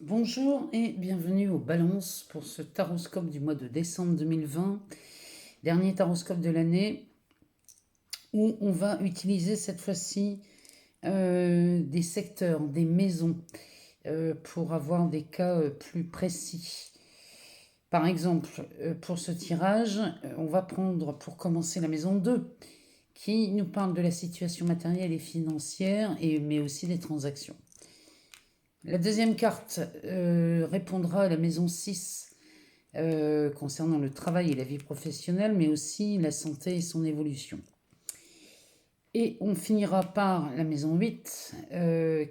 Bonjour et bienvenue au Balance pour ce taroscope du mois de décembre 2020, dernier taroscope de l'année, où on va utiliser cette fois-ci des secteurs, des maisons, pour avoir des cas plus précis. Par exemple, pour ce tirage, on va prendre pour commencer la maison 2, qui nous parle de la situation matérielle et financière, mais aussi des transactions. La deuxième carte répondra à la maison 6 concernant le travail et la vie professionnelle, mais aussi la santé et son évolution. Et on finira par la maison 8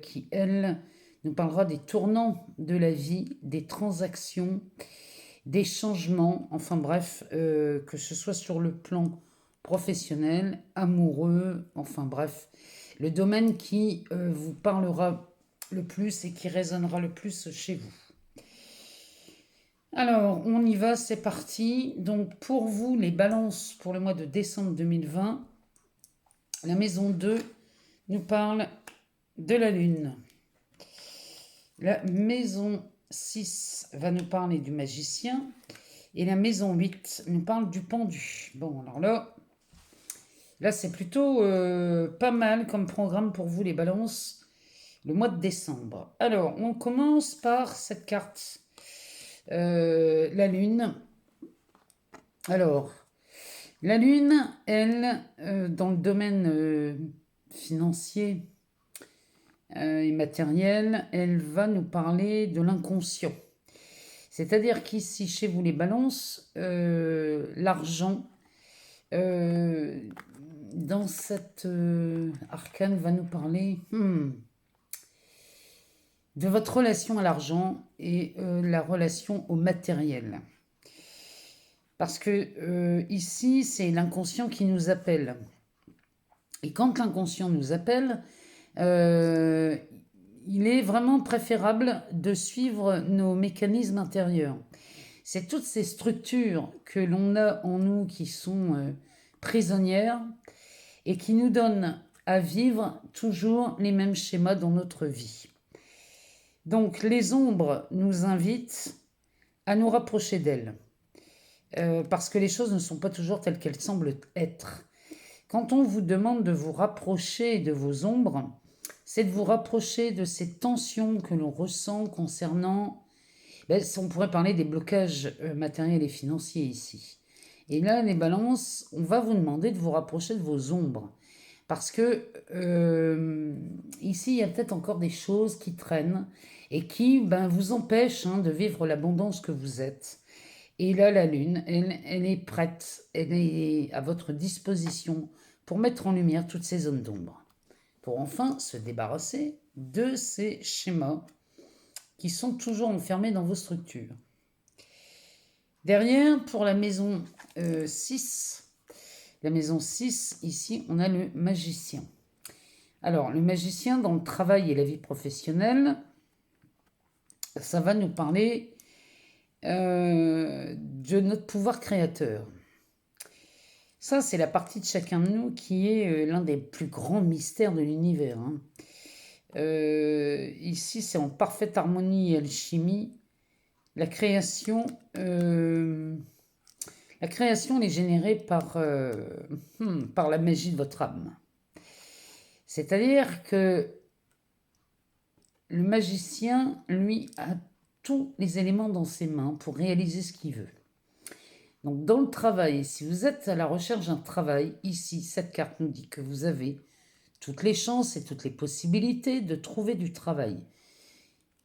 qui, elle, nous parlera des tournants de la vie, des transactions, des changements, enfin bref, que ce soit sur le plan professionnel, amoureux, enfin bref, le domaine qui vous parlera le plus et qui résonnera le plus chez vous. Alors, on y va, c'est parti. Donc, pour vous, les balances pour le mois de décembre 2020, la maison 2 nous parle de la Lune. La maison 6 va nous parler du magicien. Et la maison 8 nous parle du pendu. Bon, alors là c'est plutôt pas mal comme programme pour vous, les balances, le mois de décembre. Alors, on commence par cette carte, la Lune. Alors, la Lune, elle, dans le domaine financier et matériel, elle va nous parler de l'inconscient. C'est-à-dire qu'ici, chez vous les balances, l'argent, dans cette arcane, va nous parler de votre relation à l'argent et la relation au matériel. Parce que ici, c'est l'inconscient qui nous appelle. Et quand l'inconscient nous appelle, il est vraiment préférable de suivre nos mécanismes intérieurs. C'est toutes ces structures que l'on a en nous qui sont prisonnières et qui nous donnent à vivre toujours les mêmes schémas dans notre vie. Donc les ombres nous invitent à nous rapprocher d'elles. Parce que les choses ne sont pas toujours telles qu'elles semblent être. Quand on vous demande de vous rapprocher de vos ombres, c'est de vous rapprocher de ces tensions que l'on ressent concernant, on pourrait parler des blocages matériels et financiers ici. Et là, les balances, on va vous demander de vous rapprocher de vos ombres. Parce que ici, il y a peut-être encore des choses qui traînent et qui vous empêchent de vivre l'abondance que vous êtes. Et là, la Lune, elle est prête, elle est à votre disposition pour mettre en lumière toutes ces zones d'ombre. Pour enfin se débarrasser de ces schémas qui sont toujours enfermés dans vos structures. Derrière, pour la maison 6, la maison 6, ici, on a le magicien. Alors, le magicien, dans le travail et la vie professionnelle, ça va nous parler de notre pouvoir créateur. Ça, c'est la partie de chacun de nous qui est l'un des plus grands mystères de l'univers. Ici, c'est en parfaite harmonie et alchimie. La création, elle est générée par la magie de votre âme. C'est-à-dire que le magicien, lui, a tous les éléments dans ses mains pour réaliser ce qu'il veut. Donc dans le travail, si vous êtes à la recherche d'un travail, ici, cette carte nous dit que vous avez toutes les chances et toutes les possibilités de trouver du travail.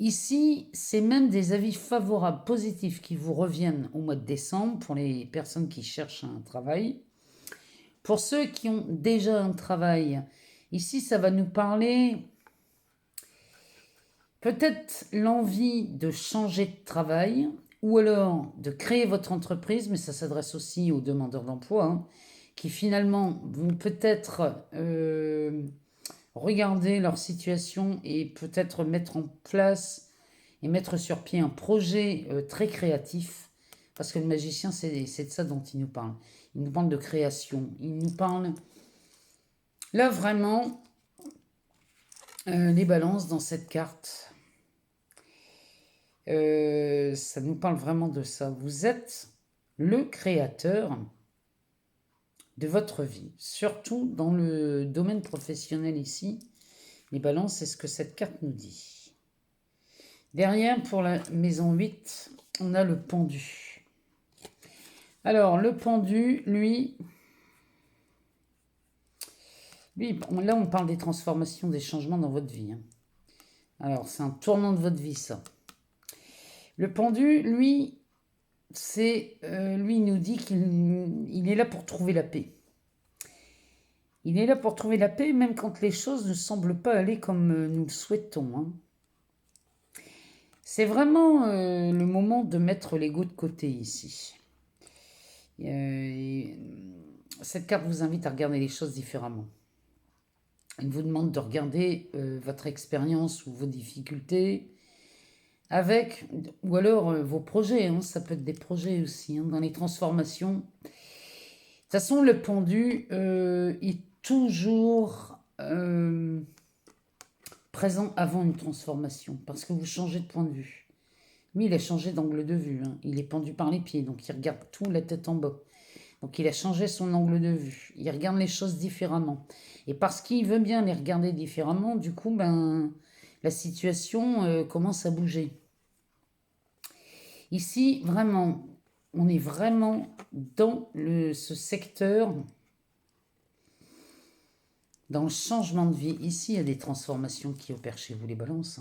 Ici, c'est même des avis favorables, positifs qui vous reviennent au mois de décembre pour les personnes qui cherchent un travail. Pour ceux qui ont déjà un travail, ici, ça va nous parler peut-être l'envie de changer de travail ou alors de créer votre entreprise, mais ça s'adresse aussi aux demandeurs d'emploi, qui finalement vont peut-être regarder leur situation et peut-être mettre en place et mettre sur pied un projet très créatif, parce que le magicien, c'est de ça dont il nous parle. Il nous parle de création, il nous parle là vraiment les balances dans cette carte. Ça nous parle vraiment de ça. Vous êtes le créateur de votre vie, surtout dans le domaine professionnel ici. Les balances, c'est ce que cette carte nous dit. Derrière, pour la maison 8, on a le pendu. Alors, le pendu, lui, là, on parle des transformations, des changements dans votre vie. Alors, c'est un tournant de votre vie, ça. Le pendu, lui, lui, il nous dit qu'il est là pour trouver la paix. Il est là pour trouver la paix, même quand les choses ne semblent pas aller comme nous le souhaitons. C'est vraiment le moment de mettre l'ego de côté ici. Cette carte vous invite à regarder les choses différemment. Elle vous demande de regarder votre expérience ou vos difficultés avec, ou alors vos projets, ça peut être des projets aussi, dans les transformations. De toute façon, le pendu est toujours présent avant une transformation, parce que vous changez de point de vue. Lui, il a changé d'angle de vue, il est pendu par les pieds, donc il regarde tout la tête en bas. Donc il a changé son angle de vue, il regarde les choses différemment. Et parce qu'il veut bien les regarder différemment, du coup, la situation commence à bouger. Ici, vraiment, on est vraiment dans ce secteur, dans le changement de vie. Ici, il y a des transformations qui opèrent chez vous, les balances.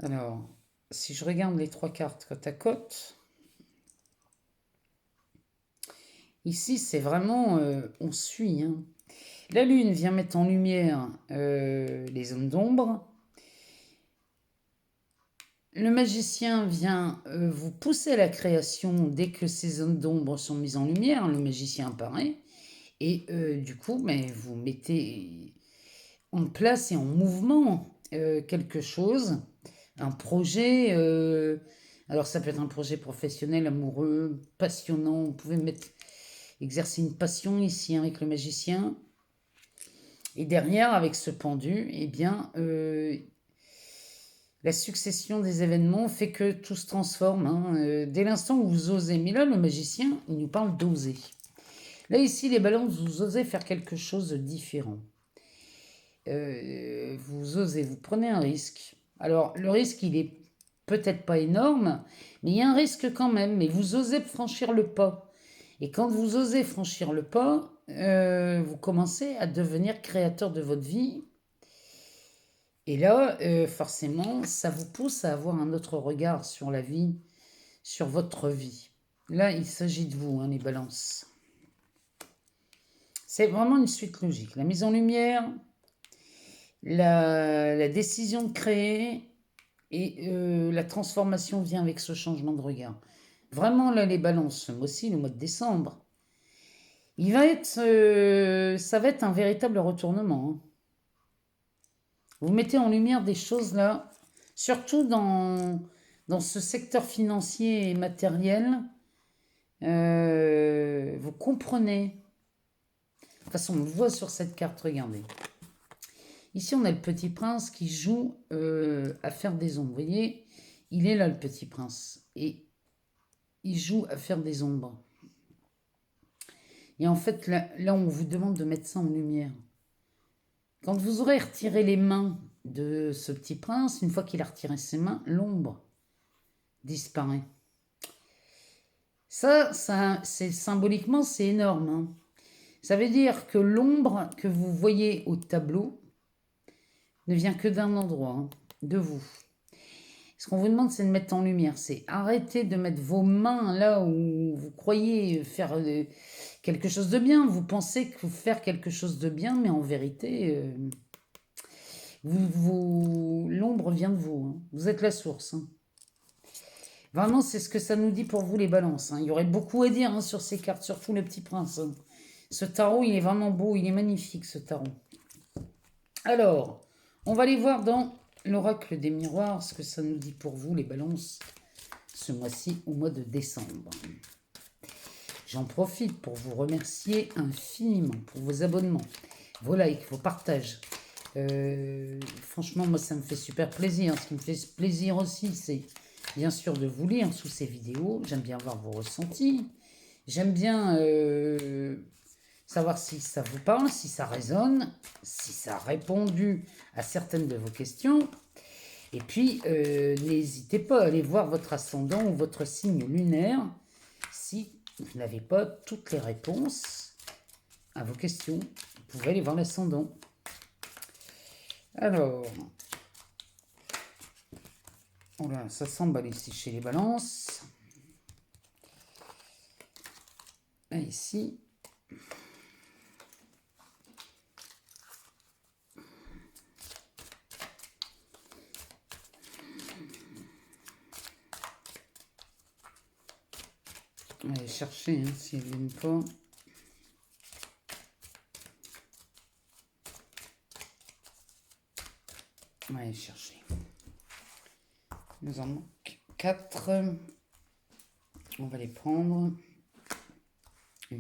Alors, si je regarde les 3 cartes côte à côte, ici, c'est vraiment, on suit. La lune vient mettre en lumière les zones d'ombre. Le magicien vient vous pousser à la création dès que ces zones d'ombre sont mises en lumière. Le magicien apparaît. Et du coup, vous mettez en place et en mouvement quelque chose, un projet. Alors ça peut être un projet professionnel, amoureux, passionnant. Vous pouvez exercer une passion ici avec le magicien. Et derrière, avec ce pendu, la succession des événements fait que tout se transforme. Dès l'instant où vous osez. Mais là, le magicien, il nous parle d'oser. Là, ici, les balances, vous osez faire quelque chose de différent. Vous osez, vous prenez un risque. Alors, le risque, il est peut-être pas énorme, mais il y a un risque quand même. Mais vous osez franchir le pas. Et quand vous osez franchir le pas, vous commencez à devenir créateur de votre vie. Et là, forcément, ça vous pousse à avoir un autre regard sur la vie, sur votre vie. Là, il s'agit de vous, les balances. C'est vraiment une suite logique. La mise en lumière, la décision de créer et la transformation vient avec ce changement de regard. Vraiment, là, les balances, ce mois-ci, le mois de décembre, ça va être un véritable retournement. Vous mettez en lumière des choses là, surtout dans ce secteur financier et matériel. Vous comprenez. De toute façon, on le voit sur cette carte, regardez. Ici, on a le petit prince qui joue à faire des ombres. Vous voyez, il est là, le petit prince. Et il joue à faire des ombres. Et en fait, là, on vous demande de mettre ça en lumière. Quand vous aurez retiré les mains de ce petit prince, une fois qu'il a retiré ses mains, l'ombre disparaît. Ça c'est symboliquement, c'est énorme. Ça veut dire que l'ombre que vous voyez au tableau ne vient que d'un endroit, de vous. Ce qu'on vous demande, c'est de mettre en lumière. C'est arrêter de mettre vos mains là où vous croyez faire quelque chose de bien. Vous pensez que faire quelque chose de bien, mais en vérité, l'ombre vient de vous. Vous êtes la source. Vraiment, c'est ce que ça nous dit pour vous, les balances. Il y aurait beaucoup à dire sur ces cartes, surtout le petit prince. Ce tarot, il est vraiment beau, il est magnifique, ce tarot. Alors, on va aller voir dans l'oracle des miroirs ce que ça nous dit pour vous, les balances, ce mois-ci, au mois de décembre. J'en profite pour vous remercier infiniment pour vos abonnements, vos likes, vos partages. Franchement, moi, ça me fait super plaisir. Ce qui me fait plaisir aussi, c'est bien sûr de vous lire sous ces vidéos. J'aime bien voir vos ressentis. J'aime bien savoir si ça vous parle, si ça résonne, si ça a répondu à certaines de vos questions. Et puis, n'hésitez pas à aller voir votre ascendant ou votre signe lunaire si vous n'avez pas toutes les réponses à vos questions. Vous pouvez aller voir l'ascendant. Alors, voilà, ça s'emballe ici chez les balances. Et ici. On va aller chercher hein, si elles ne viennent pas. On va aller chercher. Il nous en manque 4. On va les prendre. 1,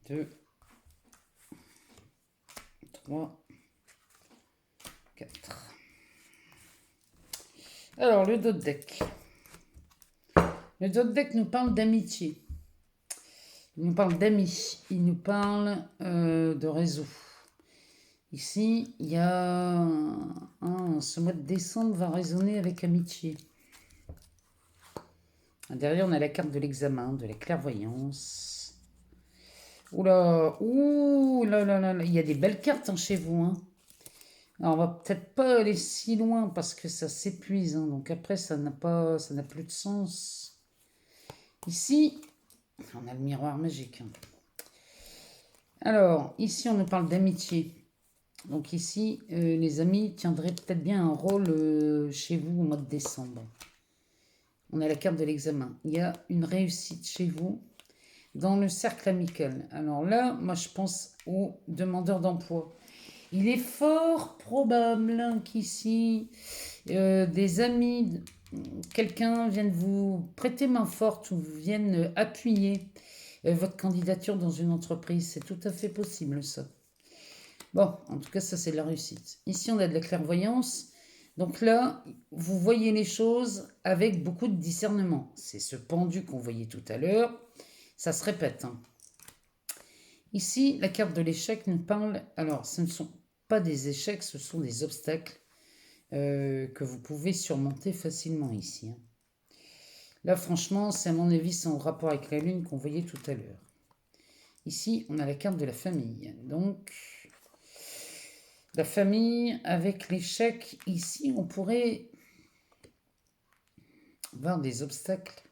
2, 3, 4. Alors, le dos de deck. Le dos de deck nous parle d'amitié. Il nous parle d'amis. Il nous parle de réseau. Ici, il y a ce mois de décembre va résonner avec amitié. Derrière, on a la carte de l'examen, de la clairvoyance. Oula, ouh là là là, il y a des belles cartes hein, chez vous. Hein. Alors, on va peut-être pas aller si loin parce que ça s'épuise. Hein, donc après, ça n'a plus de sens. Ici, on a le miroir magique. Hein. Alors, ici, on nous parle d'amitié. Donc ici, les amis tiendraient peut-être bien un rôle chez vous au mois de décembre. On a la carte de l'examen. Il y a une réussite chez vous dans le cercle amical. Alors là, moi je pense aux demandeurs d'emploi. Il est fort probable qu'ici, des amis, quelqu'un vienne vous prêter main forte ou vienne appuyer votre candidature dans une entreprise. C'est tout à fait possible ça. Bon, en tout cas, ça c'est de la réussite. Ici, on a de la clairvoyance. Donc là, vous voyez les choses avec beaucoup de discernement. C'est ce pendu qu'on voyait tout à l'heure. Ça se répète. Hein. Ici, la carte de l'échec nous parle... Alors, ce ne sont pas des échecs, ce sont des obstacles que vous pouvez surmonter facilement ici. Hein. Là, franchement, c'est à mon avis son rapport avec la lune qu'on voyait tout à l'heure. Ici, on a la carte de la famille. Donc... La famille, avec l'échec, ici, on pourrait voir des obstacles.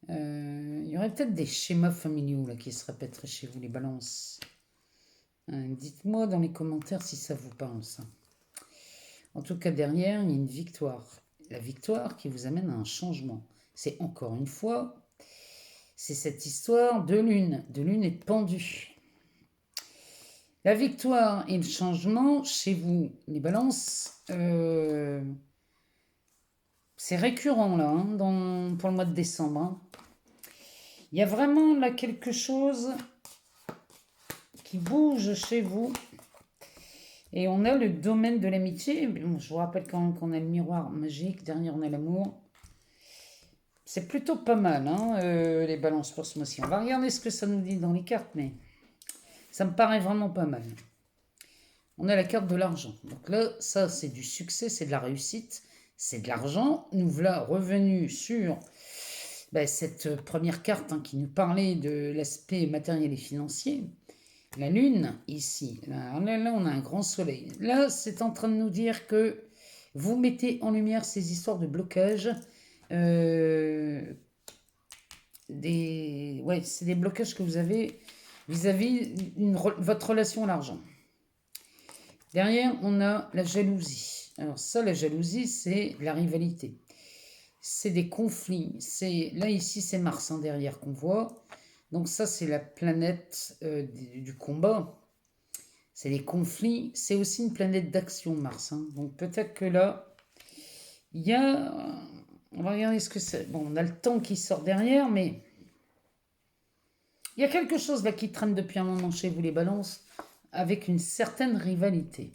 Il y aurait peut-être des schémas familiaux là, qui se répéteraient chez vous, les balances. Dites-moi dans les commentaires si ça vous parle, ça. En tout cas, derrière, il y a une victoire. La victoire qui vous amène à un changement. C'est encore une fois, c'est cette histoire de lune et de pendu. La victoire et le changement, chez vous, les balances, c'est récurrent là, hein, pour le mois de décembre. Hein. Il y a vraiment là quelque chose qui bouge chez vous. Et on a le domaine de l'amitié. Bon, je vous rappelle quand même qu'on a le miroir magique, derrière on a l'amour. C'est plutôt pas mal, hein, les balances pour ce mois-ci. On va regarder ce que ça nous dit dans les cartes, mais ça me paraît vraiment pas mal. On a la carte de l'argent. Donc là, ça, c'est du succès, c'est de la réussite, c'est de l'argent. Nous voilà revenus sur cette première carte hein, qui nous parlait de l'aspect matériel et financier. La lune, ici. Là, on a un grand soleil. Là, c'est en train de nous dire que vous mettez en lumière ces histoires de blocage. C'est des blocages que vous avez vis-à-vis votre relation à l'argent. Derrière, on a la jalousie. Alors ça, la jalousie, c'est la rivalité. C'est des conflits. Là, ici, c'est Mars hein, derrière qu'on voit. Donc ça, c'est la planète du combat. C'est les conflits. C'est aussi une planète d'action, Mars. Hein. Donc peut-être que là, il y a... On va regarder ce que c'est. Bon, on a le temps qui sort derrière, mais... Il y a quelque chose là qui traîne depuis un moment chez vous, les balances. avec une certaine rivalité.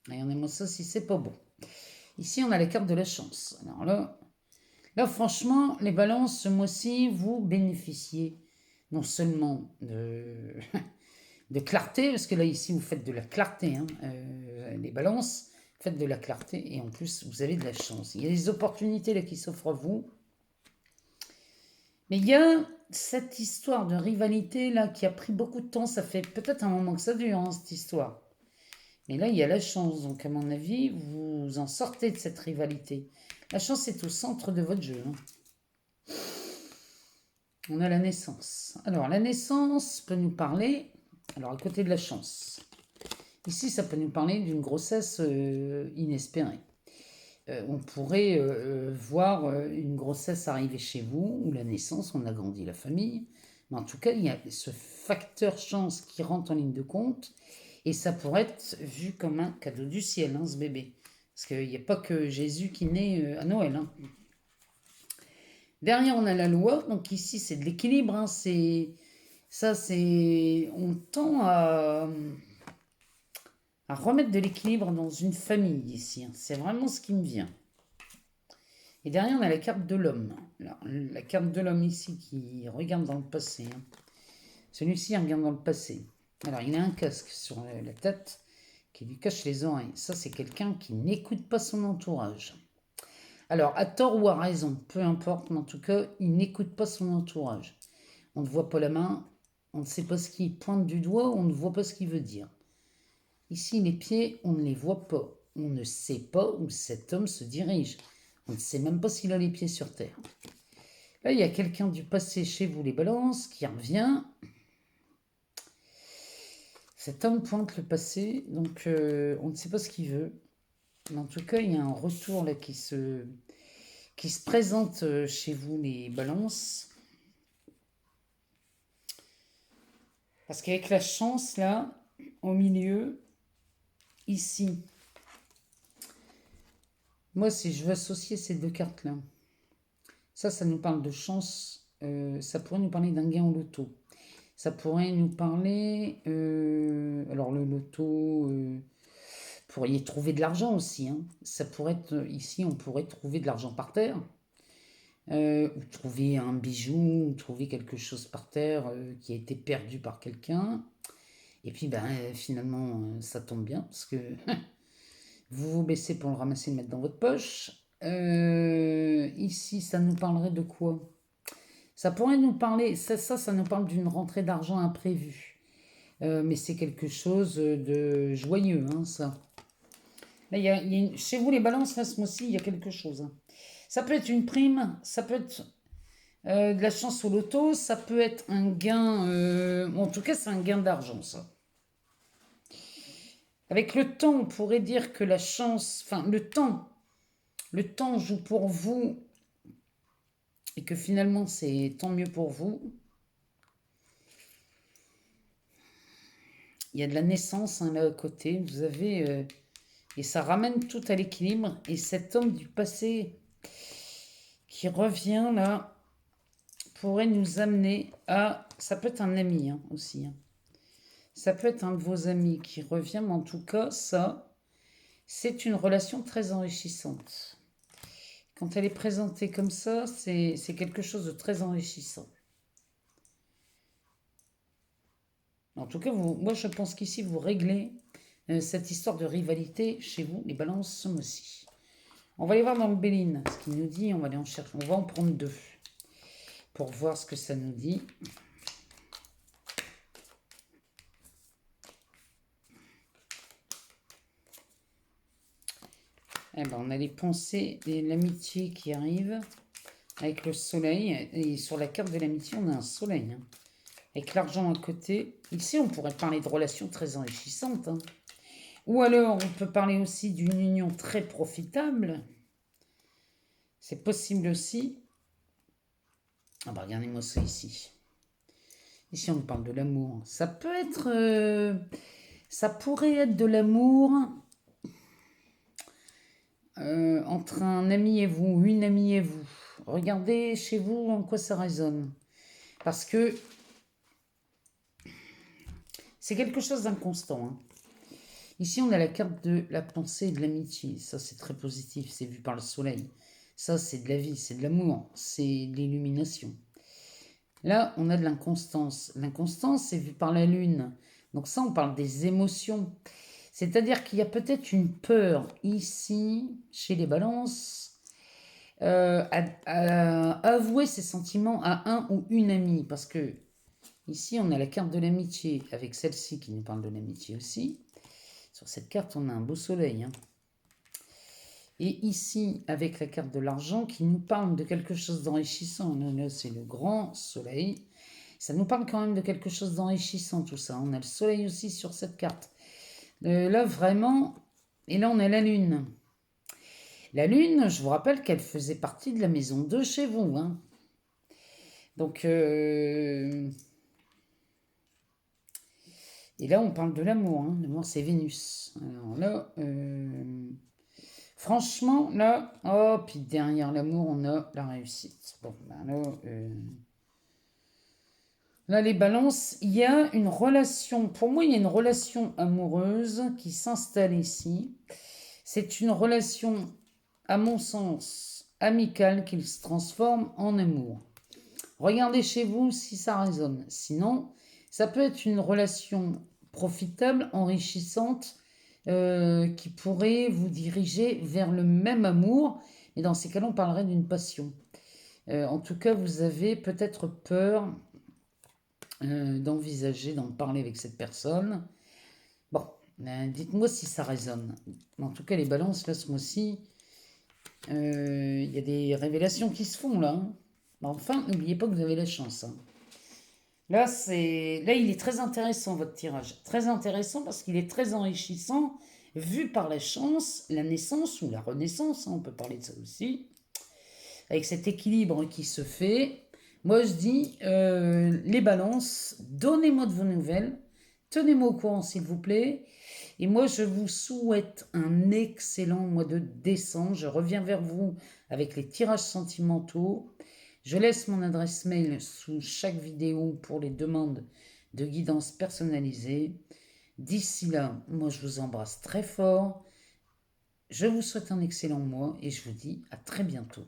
Regardez-moi ça si c'est pas bon. Ici, on a la carte de la chance. Alors là franchement, les balances, ce mois-ci, vous bénéficiez non seulement de clarté, parce que là, ici, vous faites de la clarté, hein, les balances, faites de la clarté, et en plus, vous avez de la chance. Il y a des opportunités là qui s'offrent à vous. Mais il y a cette histoire de rivalité là qui a pris beaucoup de temps. Ça fait peut-être un moment que ça dure, hein, cette histoire. Mais là, il y a la chance. Donc, à mon avis, vous en sortez de cette rivalité. La chance est au centre de votre jeu, hein. On a la naissance. Alors, la naissance peut nous parler... Alors, à côté de la chance. Ici, ça peut nous parler d'une grossesse inespérée. On pourrait voir une grossesse arriver chez vous, ou la naissance, on agrandit la famille. Mais en tout cas, il y a ce facteur chance qui rentre en ligne de compte. Et ça pourrait être vu comme un cadeau du ciel, hein, ce bébé. Parce qu'il n'y a pas que Jésus qui naît à Noël, hein. Derrière, on a la loi. Donc ici, c'est de l'équilibre, hein. On tend à remettre de l'équilibre dans une famille ici, hein. C'est vraiment ce qui me vient. Et derrière, on a la carte de l'homme. La carte de l'homme ici qui regarde dans le passé, hein. Celui-ci regarde dans le passé. Alors, il a un casque sur la tête qui lui cache les oreilles. Ça, c'est quelqu'un qui n'écoute pas son entourage. Alors, à tort ou à raison, peu importe, mais en tout cas, il n'écoute pas son entourage. On ne voit pas la main, on ne sait pas ce qu'il pointe du doigt, on ne voit pas ce qu'il veut dire. Ici, les pieds, on ne les voit pas. On ne sait pas où cet homme se dirige. On ne sait même pas s'il a les pieds sur terre. Là, il y a quelqu'un du passé chez vous, les balances, qui revient. Cet homme pointe le passé, donc on ne sait pas ce qu'il veut. Mais en tout cas, il y a un retour là qui se présente chez vous, les balances. Parce qu'avec la chance, là, au milieu, ici, moi, si je veux associer ces deux cartes-là, ça nous parle de chance, ça pourrait nous parler d'un gain au loto. Ça pourrait nous parler, alors le loto, pourriez trouver de l'argent aussi, hein. Ça pourrait être, ici, on pourrait trouver de l'argent par terre, ou trouver un bijou, ou trouver quelque chose par terre qui a été perdu par quelqu'un. Et puis, finalement, ça tombe bien, parce que vous vous baissez pour le ramasser et le mettre dans votre poche. Ici, ça nous parlerait de quoi? Ça pourrait nous parler, ça nous parle d'une rentrée d'argent imprévue. Mais c'est quelque chose de joyeux, hein, ça. Là, chez vous, les balances, là, ce mois-ci, il y a quelque chose, hein. Ça peut être une prime, ça peut être de la chance au loto, ça peut être un gain, en tout cas, c'est un gain d'argent, ça. Avec le temps, on pourrait dire que la chance, enfin, le temps joue pour vous et que finalement, c'est tant mieux pour vous. Il y a de la naissance, hein, là à côté. Vous avez... et ça ramène tout à l'équilibre. Et cet homme du passé qui revient là pourrait nous amener à... Ça peut être un ami, hein, aussi, hein. Ça peut être un de vos amis qui revient, mais en tout cas, ça, c'est une relation très enrichissante. Quand elle est présentée comme ça, c'est quelque chose de très enrichissant. En tout cas, moi, je pense qu'ici, vous réglez cette histoire de rivalité chez vous, les balances, ce mois-ci. On va aller voir dans le Béline ce qu'il nous dit. On va aller en chercher. On va en prendre deux pour voir ce que ça nous dit. Eh ben, on a les pensées et l'amitié qui arrivent avec le soleil. Et sur la carte de l'amitié, on a un soleil, hein, avec l'argent à côté. Ici, on pourrait parler de relations très enrichissantes, hein. Ou alors, on peut parler aussi d'une union très profitable. C'est possible aussi. Ah bah, regardez-moi ça ici. Ici, on nous parle de l'amour. Ça peut être... ça pourrait être de l'amour entre un ami et vous, une amie et vous. Regardez chez vous en quoi ça résonne. Parce que C'est quelque chose d'inconstant. Hein. Ici, on a la carte de la pensée et de l'amitié. Ça, c'est très positif. C'est vu par le soleil. Ça, c'est de la vie, c'est de l'amour, c'est de l'illumination. Là, on a de l'inconstance. L'inconstance, c'est vu par la lune. Donc ça, on parle des émotions. C'est-à-dire qu'il y a peut-être une peur ici, chez les balances, à avouer ses sentiments à un ou une amie. Parce que ici, on a la carte de l'amitié, avec celle-ci qui nous parle de l'amitié aussi. Sur cette carte, on a un beau soleil. Hein. Et ici, avec la carte de l'argent qui nous parle de quelque chose d'enrichissant. Là, c'est le grand soleil. Ça nous parle quand même de quelque chose d'enrichissant, tout ça. On a le soleil aussi sur cette carte. Là, vraiment... Et là, on a la lune. La lune, je vous rappelle qu'elle faisait partie de la maison 2 chez vous. Hein. Donc... Et là, on parle de l'amour. Hein. L'amour, c'est Vénus. Alors là... Franchement, là, oh, puis derrière l'amour, on a la réussite. Bon, ben là, les balances, il y a une relation, pour moi, il y a une relation amoureuse qui s'installe ici. C'est une relation, à mon sens, amicale qui se transforme en amour. Regardez chez vous si ça résonne. Sinon, ça peut être une relation profitable, enrichissante, qui pourrait vous diriger vers le même amour. Et dans ces cas-là, on parlerait d'une passion. En tout cas, vous avez peut-être peur d'envisager, d'en parler avec cette personne. Bon, dites-moi si ça résonne. En tout cas, les balances, là, ce mois-ci, il y a des révélations qui se font, là. Hein. Enfin, n'oubliez pas que vous avez la chance. Hein. Là, il est très intéressant, votre tirage. Très intéressant parce qu'il est très enrichissant, vu par la chance, la naissance ou la renaissance, hein, on peut parler de ça aussi, avec cet équilibre qui se fait. Moi, je dis, les balances, donnez-moi de vos nouvelles, tenez-moi au courant, s'il vous plaît. Et moi, je vous souhaite un excellent mois de décembre. Je reviens vers vous avec les tirages sentimentaux. Je laisse mon adresse mail sous chaque vidéo pour les demandes de guidance personnalisée. D'ici là, moi je vous embrasse très fort. Je vous souhaite un excellent mois et je vous dis à très bientôt.